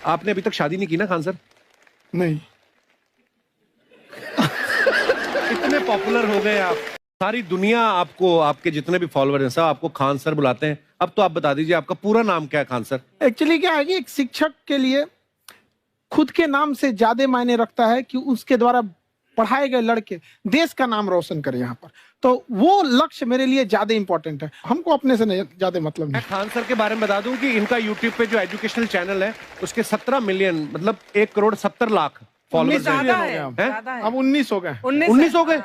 आपने अभी तक शादी नहीं की ना खान सर? नहीं। इतने पॉपुलर हो गए आप, सारी दुनिया आपको, आपके जितने भी फॉलोअर हैं सब आपको खान सर बुलाते हैं। अब तो आप बता दीजिए आपका पूरा नाम क्या है खान सर? एक्चुअली क्या है कि एक शिक्षक के लिए खुद के नाम से ज्यादा मायने रखता है कि उसके द्वारा पढ़ाए गए लड़के देश का नाम रोशन करें यहाँ पर, तो वो लक्ष्य मेरे लिए ज्यादा इंपॉर्टेंट है। हमको अपने से नहीं ज्यादा मतलब मैं नहीं। खान सर के बारे में बता दूं कि इनका यूट्यूब पे जो एजुकेशनल चैनल है उसके 17 मिलियन मतलब 1,70,00,000 फॉलोअर्स ज्यादा हैं। है, हैं? ज्यादा है। अब 19 हो गए। 19 हो गए?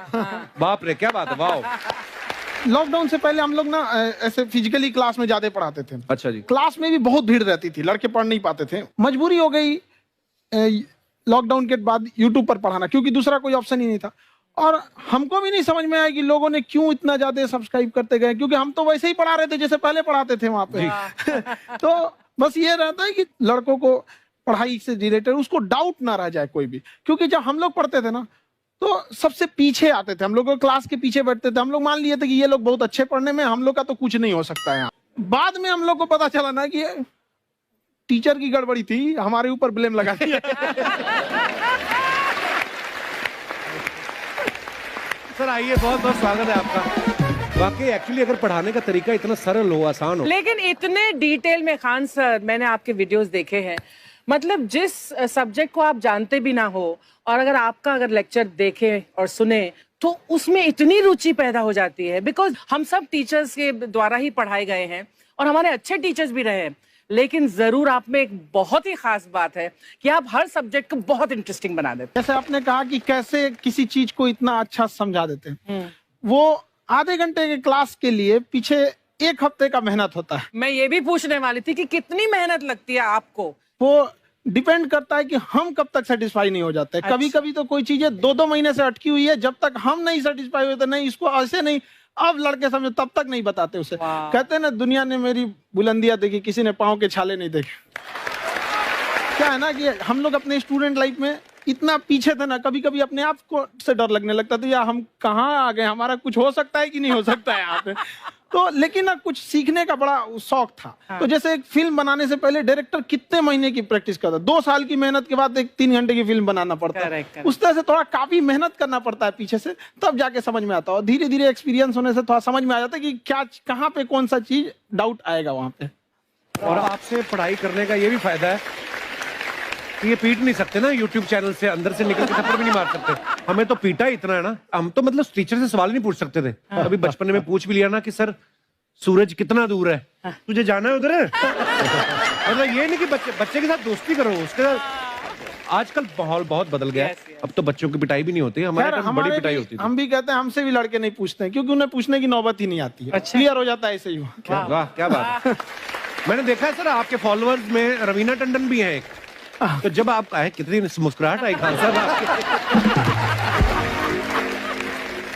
बाप रे, क्या बात है, वाह। लॉकडाउन से पहले हम लोग ना ऐसे फिजिकली क्लास में ज्यादा पढ़ाते थे। अच्छा जी। क्लास में भी बहुत भीड़ रहती थी, लड़के पढ़ नहीं पाते थे। मजबूरी हो गई लॉकडाउन के बाद यूट्यूब पर पढ़ाना, क्योंकि दूसरा कोई ऑप्शन ही नहीं था। और हमको भी नहीं समझ में आया कि लोगों ने क्यों इतना ज्यादा सब्सक्राइब करते गए, क्योंकि हम तो वैसे ही पढ़ा रहे थे जैसे पहले पढ़ाते थे वहां पे। तो बस ये रहता है कि लड़कों को पढ़ाई से रिलेटेड उसको डाउट ना रह जाए कोई भी, क्योंकि जब हम लोग पढ़ते थे ना तो सबसे पीछे आते थे, हम लोग क्लास के पीछे बैठते थे। हम लोग मान लिए थे कि ये लोग बहुत अच्छे पढ़ने में, हम लोग का तो कुछ नहीं हो सकता है। बाद में हम लोग को पता चला ना कि टीचर की गड़बड़ी थी, हमारे ऊपर ब्लेम लगा दिया। सर आइए, बहुत बहुत स्वागत है आपका। वाकई एक्चुअली अगर पढ़ाने का तरीका इतना सरल हो, आसान हो, लेकिन इतने डिटेल में खान सर, मैंने आपके वीडियोस देखे हैं, मतलब जिस सब्जेक्ट को आप जानते भी ना हो और अगर लेक्चर देखें और सुने तो उसमें इतनी रुचि पैदा हो जाती है। बिकॉज हम सब टीचर्स के द्वारा ही पढ़ाए गए हैं और हमारे अच्छे टीचर्स भी रहे हैं, लेकिन जरूर आप में एक बहुत ही खास बात है कि आप हर सब्जेक्ट को बहुत इंटरेस्टिंग बना देते जैसे आपने कहा कि कैसे किसी चीज को इतना अच्छा समझा देते हैं, वो आधे घंटे के क्लास के लिए पीछे 1 हफ्ते का मेहनत होता है। मैं ये भी पूछने वाली थी कि कितनी मेहनत लगती है आपको। वो डिपेंड करता है कि हम कब तक सेटिस्फाई नहीं हो जाते। अच्छा। कभी कभी तो कोई चीजें 2-2 महीने से अटकी हुई है, जब तक हम नहीं सेटिस्फाई होते, नहीं इसको ऐसे नहीं, अब लड़के समझो तब तक नहीं बताते उसे। कहते हैं ना, दुनिया ने मेरी बुलंदियां देखी, किसी ने पाँव के छाले नहीं देखे। क्या है ना कि हम लोग अपने स्टूडेंट लाइफ में इतना पीछे थे ना, कभी कभी अपने आप को से डर लगने लगता था, यार हम कहाँ आ गए, हमारा कुछ हो सकता है कि नहीं हो सकता है यहाँ पे। तो लेकिन ना कुछ सीखने का बड़ा शौक था। तो जैसे एक फिल्म बनाने से पहले डायरेक्टर कितने महीने की प्रैक्टिस करता है, 2 साल की मेहनत के बाद एक 3 घंटे की फिल्म बनाना पड़ता है। उस तरह से थोड़ा काफी मेहनत करना पड़ता है पीछे से, तब जाके समझ में आता है। और धीरे धीरे एक्सपीरियंस होने से थोड़ा समझ में आ जाता है कि क्या कहाँ पे कौन सा चीज डाउट आएगा वहां पे। और आपसे पढ़ाई करने का ये भी फायदा है कि ये पीट नहीं सकते ना यूट्यूब चैनल से, अंदर से निकल के थप्पड़ भी नहीं मार सकते। हमें तो पीटा इतना है ना, हम तो मतलब टीचर से सवाल नहीं पूछ सकते थे। अभी बचपन में पूछ भी लिया ना कि सर सूरज कितना दूर है, तुझे जाना है उधर है। मतलब ये नहीं कि बच्चे के साथ दोस्ती करो, उसके साथ आजकल माहौल बहुत बदल गया है। अब तो बच्चों की पिटाई भी नहीं होती, हमारे टाइम बड़ी पिटाई होती थी। हम भी कहते हैं, हमसे भी लड़के नहीं पूछते हैं, क्योंकि उन्हें पूछने की नौबत ही नहीं आती है। क्लियर हो जाता है ऐसे ही। वाह, क्या बात है। मैंने देखा है सर आपके फॉलोअर्स में रवीना टंडन भी है एक, तो जब आप आए कितनी मुस्कुराहट आई खान साहब आपके।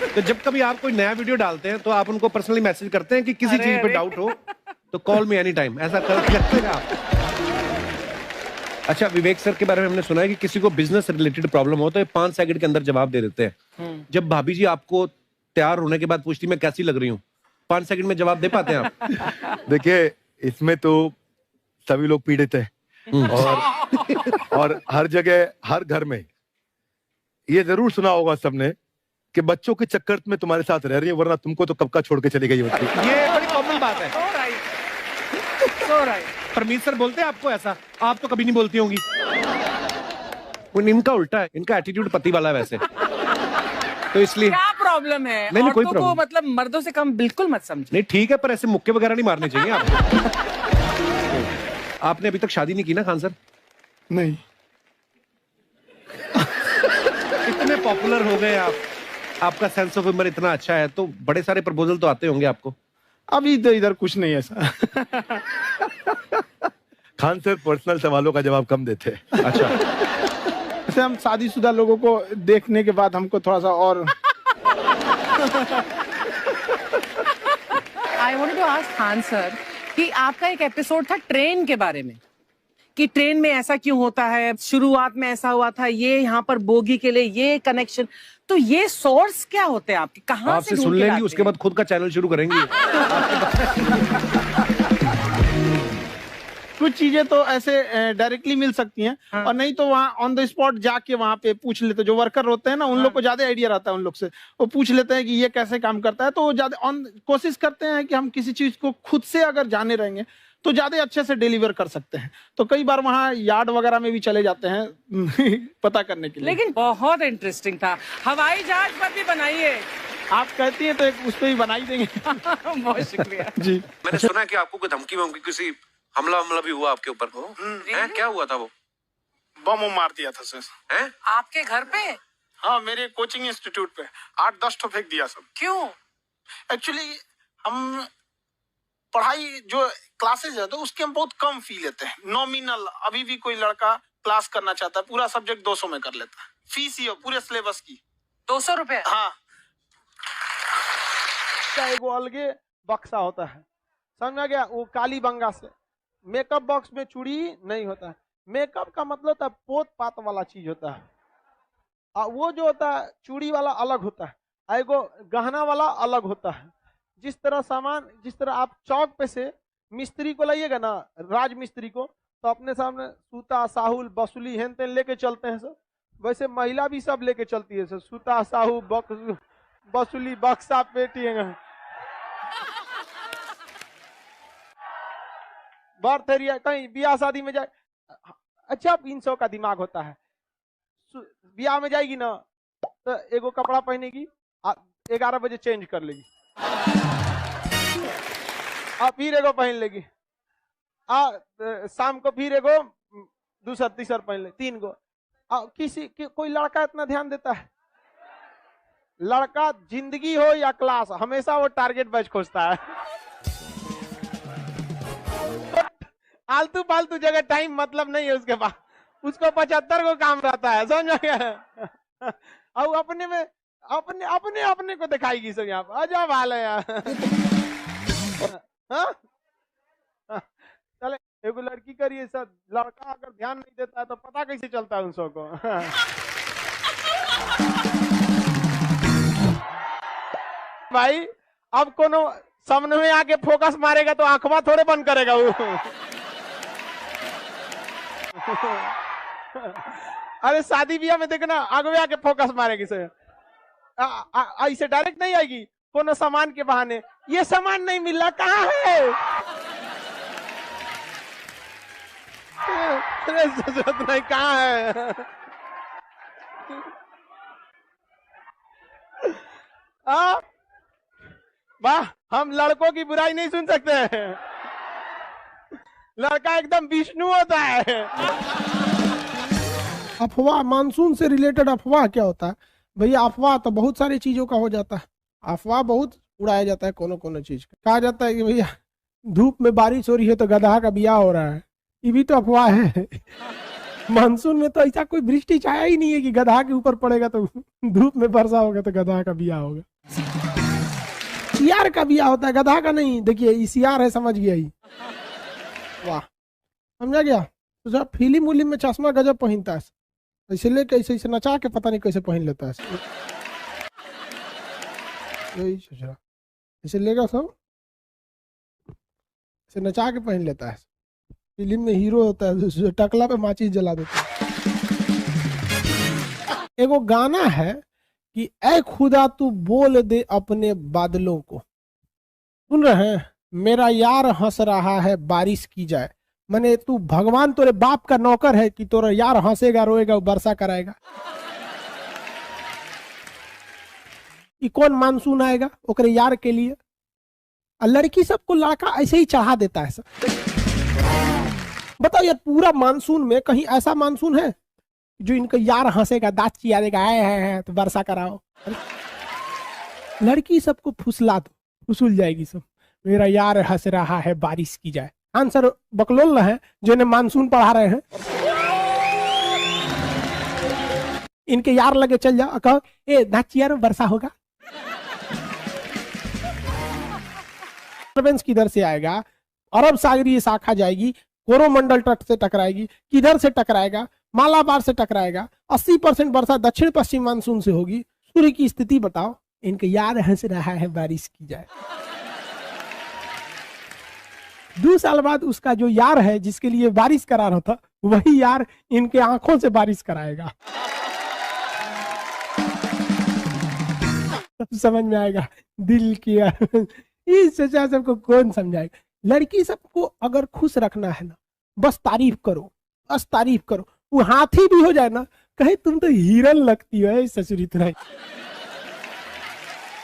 तो जब कभी आप कोई नया वीडियो डालते हैं तो आप उनको पर्सनली मैसेज करते हैं कि किसी चीज पे डाउट हो तो कॉल मी एनी टाइम, ऐसा करते हैं आप? अच्छा, विवेक सर के बारे में हमने सुना है कि किसी को बिजनेस रिलेटेड प्रॉब्लम हो तो 5 सेकंड के अंदर जवाब दे देते हैं। जब भाभी जी आपको तैयार होने के बाद पूछती मैं कैसी लग रही हूँ, 5 सेकंड में जवाब दे पाते हैं आप? देखिए, इसमें तो सभी लोग पीड़ित हैं और हर जगह, हर घर में ये जरूर सुना होगा सबने कि बच्चों के चक्कर में तुम्हारे साथ रह रही है, वरना तुमको तो कब का छोड़ के चली गई होती। ये बड़ी कॉमन बात है। परमीत सर बोलते हैं आपको ऐसा? आप तो कभी नहीं बोलती होंगी। इनका उल्टा है, इनका एटीट्यूड पति वाला है वैसे, तो इसलिए। क्या प्रॉब्लम है? नहीं, कोई औरतों को मतलब मर्दों से कम बिल्कुल मत समझो। नहीं ठीक है, पर ऐसे मुक्के वगैरह नहीं मारने चाहिए आपको। आपने अभी तक शादी नहीं की ना खान सर? नहीं। इतने पॉपुलर हो गए आप, आपका सेंस ऑफ ह्यूमर इतना अच्छा है, तो बड़े सारे प्रपोजल तो आते होंगे आपको। अभी तो इधर कुछ नहीं है सर। खान सर पर्सनल सवालों का जवाब कम देते हैं। अच्छा। जैसे हम शादीशुदा लोगों को देखने के बाद हमको थोड़ा सा और I wanted to ask Khan sir कि आपका एक एपिसोड था ट्रेन के बारे में, कि ट्रेन में ऐसा क्यों होता है, शुरुआत में ऐसा हुआ था, ये यहाँ पर बोगी के लिए ये कनेक्शन, तो ये सोर्स क्या होते हैं आपके, कहाँ आपसे से सुन लेंगी, उसके बाद खुद का चैनल शुरू करेंगी। कुछ चीजें तो ऐसे डायरेक्टली मिल सकती हैं, और नहीं तो वहाँ ऑन द स्पॉट जाके वहाँ पे पूछ लेते, जो वर्कर होते हैं ना, उन लोग को ज्यादा आइडिया रहता है उन लोग से, वो पूछ लेते हैं कि ये कैसे काम करता है, तो वो ज्यादा कोशिश करते हैं कि हम किसी चीज को खुद से अगर जाने रहेंगे तो ज्यादा अच्छे से डिलीवर कर सकते हैं। तो कई बार वहाँ यार्ड वगैरह में भी चले जाते हैं पता करने के लिए। लेकिन बहुत इंटरेस्टिंग था। हवाई जहाज पर भी बनाइए। आप कहती हैं तो एक उस पर भी बना ही देंगे। बहुत शुक्रिया जी। मैंने सुना है कि आपको कोई धमकी वमकी, किसी हमला भी हुआ आपके ऊपर। हैं? क्या हुआ था वो? बम मार दिया था सर। हैं? आपके घर पे? हाँ, मेरे कोचिंग इंस्टीट्यूट पे 8-10 ठो फेंक दिया सब। क्यों? एक्चुअली हम पढ़ाई जो क्लासेज है तो उसके हम बहुत कम फी लेते हैं, नॉमिनल। अभी भी कोई लड़का क्लास करना चाहता है, पूरा सब्जेक्ट 200 में कर लेता है, फीस ही है पूरे सिलेबस की 200 रुपए? हाँ। एगो अलगे बक्सा होता है, समझ गया? वो काली बंगा से मेकअप बॉक्स में चूड़ी नहीं होता है। मेकअप का मतलब होता है पोत पात वाला चीज होता है, और वो जो होता है चूड़ी वाला अलग होता है, एगो गहना वाला अलग होता है। जिस तरह सामान, जिस तरह आप चौक पे से मिस्त्री को लाइएगा ना, राज मिस्त्री को, तो अपने सामने सूता, साहुल, बसुली हेन तेन लेके चलते हैं सर, वैसे महिला भी सब लेके चलती है सर, सूता, साहू, बसुली, बक्सा, पेटी। बर्थ एरिया कहीं ब्याह शादी में जाए, अच्छा 300 का दिमाग होता है। ब्याह में जाएगी ना तो एगो कपड़ा पहनेगी, 11 बजे चेंज कर लेगी, फिर एगो पहन लेगी, शाम को फिर एगो दूसरा तीसरा पहन ले, 3 गो। कोई लड़का इतना ध्यान देता है? लड़का जिंदगी हो या क्लास, हमेशा वो टारगेट बैच खोजता है। आलतू फालतू जगह टाइम मतलब नहीं है उसके पास, उसको 75 को काम रहता है, समझ गया? और अपने में अपने को दिखाएगी सब यहाँ पर, अजब हाल है यार। चले, एगो लड़की करिए सब, लड़का अगर ध्यान नहीं देता है तो पता कैसे चलता है उन सबको? भाई अब कोनो सामने में आके फोकस मारेगा तो आंखवा थोड़े बंद करेगा वो। अरे शादी ब्याह में देखना, आगे आके फोकस मारेगी से, ऐसे डायरेक्ट नहीं आएगी, कोनो सामान के बहाने, ये सामान नहीं मिल रहा, कहाँ है? जरूरत नहीं, कहाँ है? वाह, हम लड़कों की बुराई नहीं सुन सकते हैं, लड़का एकदम विष्णु होता है। अफवाह, मानसून से रिलेटेड अफवाह क्या होता है भैया? अफवाह तो बहुत सारी चीजों का हो जाता है, अफवाह बहुत उड़ाया जाता है, कोनो चीज का। कहा जाता है कि भैया धूप में बारिश हो रही है तो गधा का ब्याह हो रहा है, ये भी तो अफवाह है। मानसून में तो ऐसा कोई वृष्टि छाया ही नहीं है कि गधा के ऊपर पड़ेगा तो धूप में वर्षा होगा तो गधा का ब्याह होगा। सियार का ब्याह होता है, गधा का नहीं। देखिए सियार है, समझ गया ही। वाह, समझा गया? तो जब फिल्म उलिम में चश्मा गजब पहनता है, ऐसे लेके ऐसे नचा के पता नहीं कैसे पहन लेता है, ऐसे लेगा सब, ऐसे नचा के पहन लेता है। फिल्म में हीरो होता है, टकला पे माचिस जला देता है। एगो गाना है कि ऐ खुदा तू बोल दे अपने बादलों को, सुन रहे हैं? मेरा यार हंस रहा है बारिश की जाए, माने तू भगवान तोरे बाप का नौकर है कि तोरा यार हंसेगा रोएगा वर्षा कराएगा। कि कौन मानसून आएगा ओकरे यार के लिए? लड़की सबको लड़का ऐसे ही चढ़ा देता है सब। बताओ यार, पूरा मानसून में कहीं ऐसा मानसून है जो इनका यार हंसेगा, दांत चियारेगा, है तो वर्षा कराओ? लड़की सबको फुसला दो, फुसूल जाएगी सब। मेरा यार हंस रहा है बारिश की जाए। आंसर बकलोल है जो इन्हें मानसून पढ़ा रहे हैं। इनके यार लगे चल जाओ, कहो ए दांत चियारो वर्षा होगा। किधर से आएगा? अरब सागरीय शाखा जाएगी, कोरोमंडल तट से टकराएगी, किधर से टकराएगा? मालाबार से टकराएगा। 80% वर्षा दक्षिण पश्चिम मानसून से होगी। सूर्य की स्थिति बताओ। इनके यार हंस रहा है बारिश की जाए। 2 साल बाद उसका जो यार है जिसके लिए बारिश करा रहा था, वही यार इनके आंखों से बारिश कराएगा। तब समझ में आएगा दिल की। इस चचा सबको कौन समझाएगा। लड़की सबको अगर खुश रखना है ना, बस तारीफ करो, बस तारीफ करो। वो हाथी भी हो जाए ना, कहे तुम तो हिरन लगती हो ससुरी तरह।